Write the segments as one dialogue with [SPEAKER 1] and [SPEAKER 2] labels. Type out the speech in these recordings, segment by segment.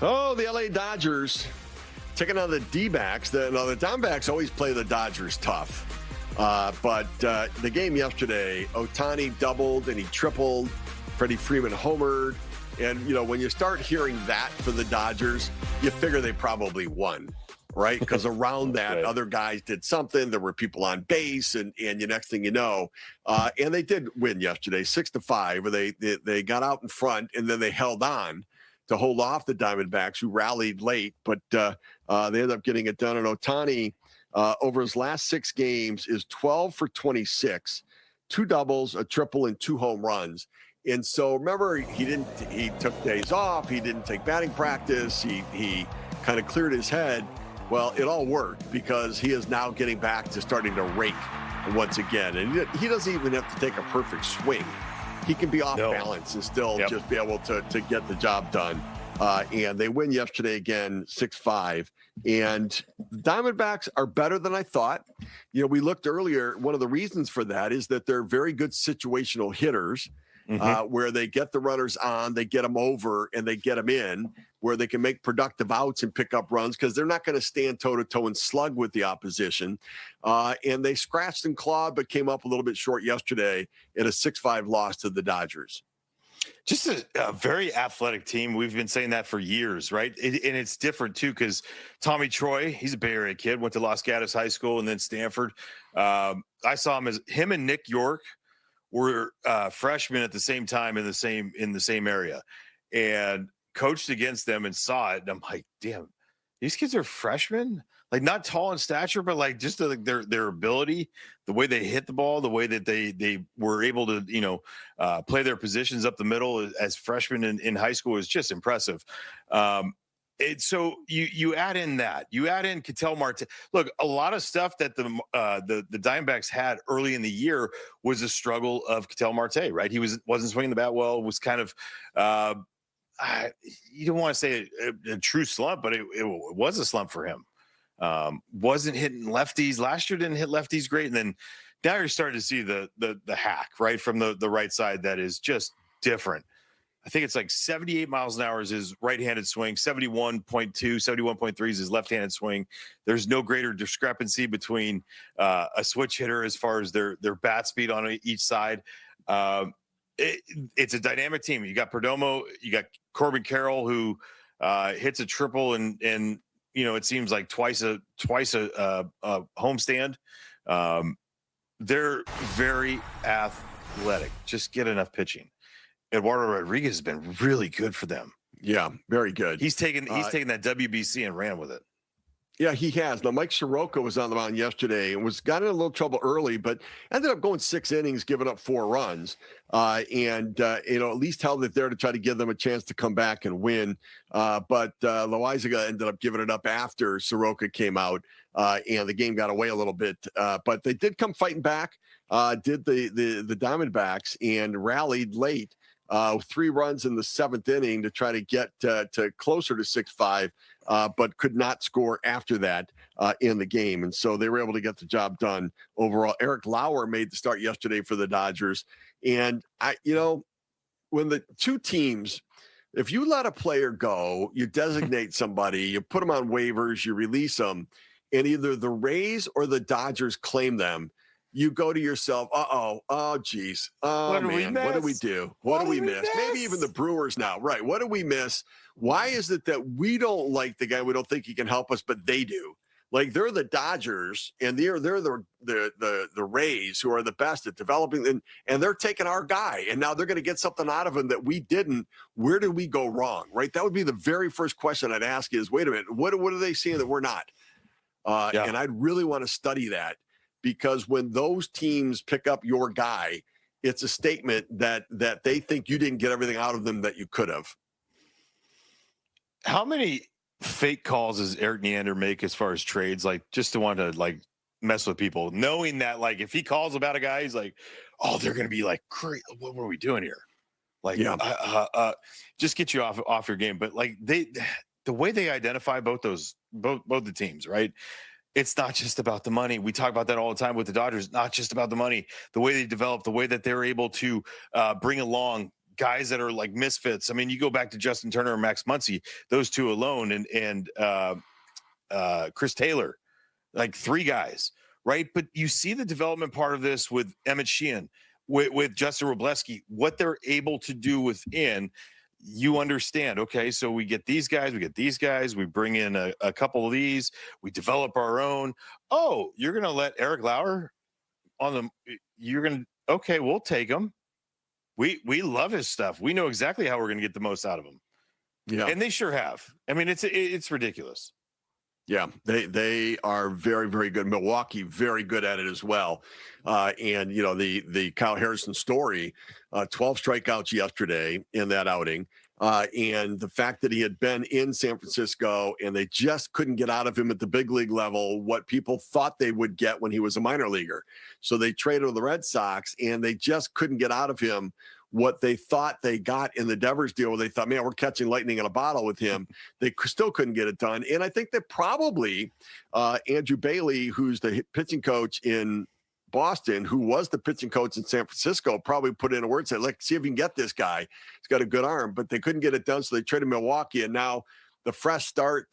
[SPEAKER 1] Oh, the LA Dodgers taking on the D-backs. The Diamondbacks always play the Dodgers tough. But the game yesterday, Ohtani doubled and he tripled. Freddie Freeman homered. And, when you start hearing that for the Dodgers, you figure they probably won, right? Because around that,
[SPEAKER 2] right.
[SPEAKER 1] Other guys did something. There were people on base, and the next thing you know, and they did win yesterday, 6-5. Where they got out in front, and then they held on to hold off the Diamondbacks, who rallied late. But they ended up getting it done. And Ohtani, over his last 6 games, is 12 for 26, 2 doubles, a triple, and 2 home runs. And so remember, he took days off. He didn't take batting practice. He kind of cleared his head. Well, it all worked because he is now getting back to starting to rake once again. And he doesn't even have to take a perfect swing. He can be off balance and still just be able to get the job done. And they win yesterday again, 6-5. And the Diamondbacks are better than I thought. We looked earlier. One of the reasons for that is that they're very good situational hitters. Where they get the runners on, they get them over, and they get them in, where they can make productive outs and pick up runs because they're not going to stand toe-to-toe and slug with the opposition. And they scratched and clawed but came up a little bit short yesterday in a 6-5 loss to the Dodgers.
[SPEAKER 2] Just a very athletic team. We've been saying that for years, right? And it's different, too, because Tommy Troy, he's a Bay Area kid, went to Los Gatos High School and then Stanford. I saw him and Nick York were freshmen at the same time in the same area, and coached against them and saw it. And I'm like, damn, these kids are freshmen, like not tall in stature, but like just their ability, the way they hit the ball, the way that they were able to play their positions up the middle as freshmen in high school is just impressive. So you add in Ketel Marte. Look, a lot of stuff that the Diamondbacks had early in the year was a struggle of Ketel Marte, right? He wasn't swinging the bat well. Was kind of you don't want to say a true slump, but it was a slump for him. Wasn't hitting lefties last year. Didn't hit lefties great, and then now you're starting to see the hack right from the right side that is just different. I think it's like 78 miles an hour is his right-handed swing, 71.2, 71.3 is his left-handed swing. There's no greater discrepancy between a switch hitter as far as their bat speed on each side. It's a dynamic team. You got Perdomo, you got Corbin Carroll, who hits a triple and it seems like twice a homestand. They're very athletic. Just get enough pitching. Eduardo Rodriguez has been really good for them.
[SPEAKER 1] Yeah, very good.
[SPEAKER 2] He's taken that WBC and ran with it.
[SPEAKER 1] Yeah, he has. Now, Mike Soroka was on the mound yesterday and got in a little trouble early, but ended up going 6 innings, giving up 4 runs, and at least held it there to try to give them a chance to come back and win. But Loaizaga ended up giving it up after Soroka came out, and the game got away a little bit. But they did come fighting back, did the Diamondbacks, and rallied late. 3 runs in the 7th inning to try to get to closer to 6-5, but could not score after that in the game. And so they were able to get the job done overall. Eric Lauer made the start yesterday for the Dodgers. And, when the two teams, if you let a player go, you designate somebody, you put them on waivers, you release them, and either the Rays or the Dodgers claim them, you go to yourself, geez. Oh, man, what did we do? What did we miss? Maybe even the Brewers now. Right. What did we miss? Why is it that we don't like the guy? We don't think he can help us, but they do. Like, they're the Dodgers, and they're the Rays, who are the best at developing, and they're taking our guy, and now they're going to get something out of him that we didn't. Where did we go wrong? Right. That would be the very first question I'd ask is, wait a minute, what are they seeing that we're not? And I'd really want to study that. Because when those teams pick up your guy, it's a statement that they think you didn't get everything out of them that you could have.
[SPEAKER 2] How many fake calls does Eric Neander make as far as trades? Like, just to want to like mess with people, knowing that like if he calls about a guy, he's like, oh, they're going to be like, great, what were we doing here? Like, just get you off your game. But like the way they identify both the teams, right? It's not just about the money. We talk about that all the time with the Dodgers. Not just about the money. The way they develop, the way that they're able to bring along guys that are like misfits. I mean, you go back to Justin Turner and Max Muncy, those two alone, and Chris Taylor, like 3 guys, right? But you see the development part of this with Emmett Sheehan, with Justin Wrobleski, what they're able to do within. You understand, okay, so we get these guys, we bring in a couple of these, we develop our own. Oh, you're going to let Eric Lauer on the, okay, we'll take him. We love his stuff. We know exactly how we're going to get the most out of him. Yeah. And they sure have. I mean, it's ridiculous.
[SPEAKER 1] Yeah, they are very, very good. Milwaukee, very good at it as well. And, you know, the Kyle Harrison story, 12 strikeouts yesterday in that outing. And the fact that he had been in San Francisco and they just couldn't get out of him at the big league level what people thought they would get when he was a minor leaguer. So they traded with the Red Sox and they just couldn't get out of him what they thought they got in the Devers deal, where they thought, man, we're catching lightning in a bottle with him. They still couldn't get it done. And I think that probably Andrew Bailey, who's the pitching coach in Boston, who was the pitching coach in San Francisco, probably put in a word, said, look, see if you can get this guy. He's got a good arm, but they couldn't get it done. So they traded Milwaukee. And now the fresh start,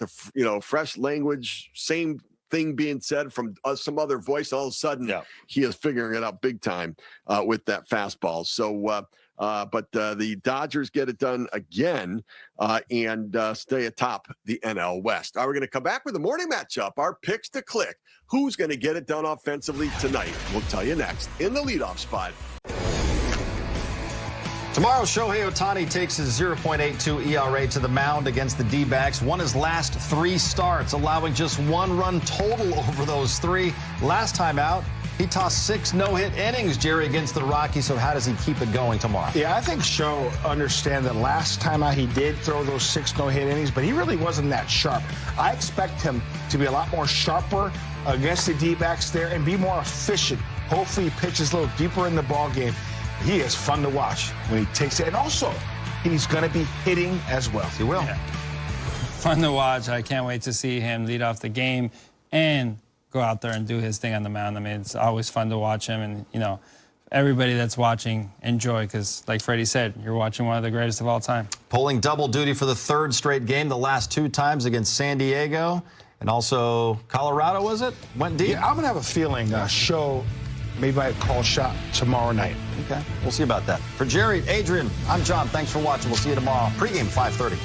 [SPEAKER 1] fresh language, same thing being said from some other voice. All of a sudden, he is figuring it out big time with that fastball. So, but the Dodgers get it done again and stay atop the NL West. All right, we're going to come back with the morning matchup, our picks to click. Who's going to get it done offensively tonight? We'll tell you next in the leadoff spot.
[SPEAKER 3] Tomorrow, Shohei Ohtani takes his 0.82 ERA to the mound against the D-backs. Won his last 3 starts, allowing just 1 run total over those 3. Last time out, he tossed 6 no-hit innings, Jerry, against the Rockies. So how does he keep it going tomorrow?
[SPEAKER 4] Yeah, I think Show understands that last time out he did throw those 6 no-hit innings, but he really wasn't that sharp. I expect him to be a lot more sharper against the D-backs there and be more efficient. Hopefully he pitches a little deeper in the ball game. He is fun to watch when he takes it. And also, he's going to be hitting as well.
[SPEAKER 3] He will.
[SPEAKER 5] Yeah. Fun to watch. I can't wait to see him lead off the game and go out there and do his thing on the mound. I mean, it's always fun to watch him. And, you know, everybody that's watching, enjoy. Because, like Freddie said, you're watching one of the greatest of all time.
[SPEAKER 3] Pulling double duty for the 3rd straight game, the last 2 times against San Diego. And also Colorado, was it? Went deep.
[SPEAKER 4] Yeah, I'm going to have a feeling Show maybe I call shot tomorrow night.
[SPEAKER 3] Okay, we'll see about that. For Jerry, Adrian, I'm John. Thanks for watching. We'll see you tomorrow. Pregame 5:30.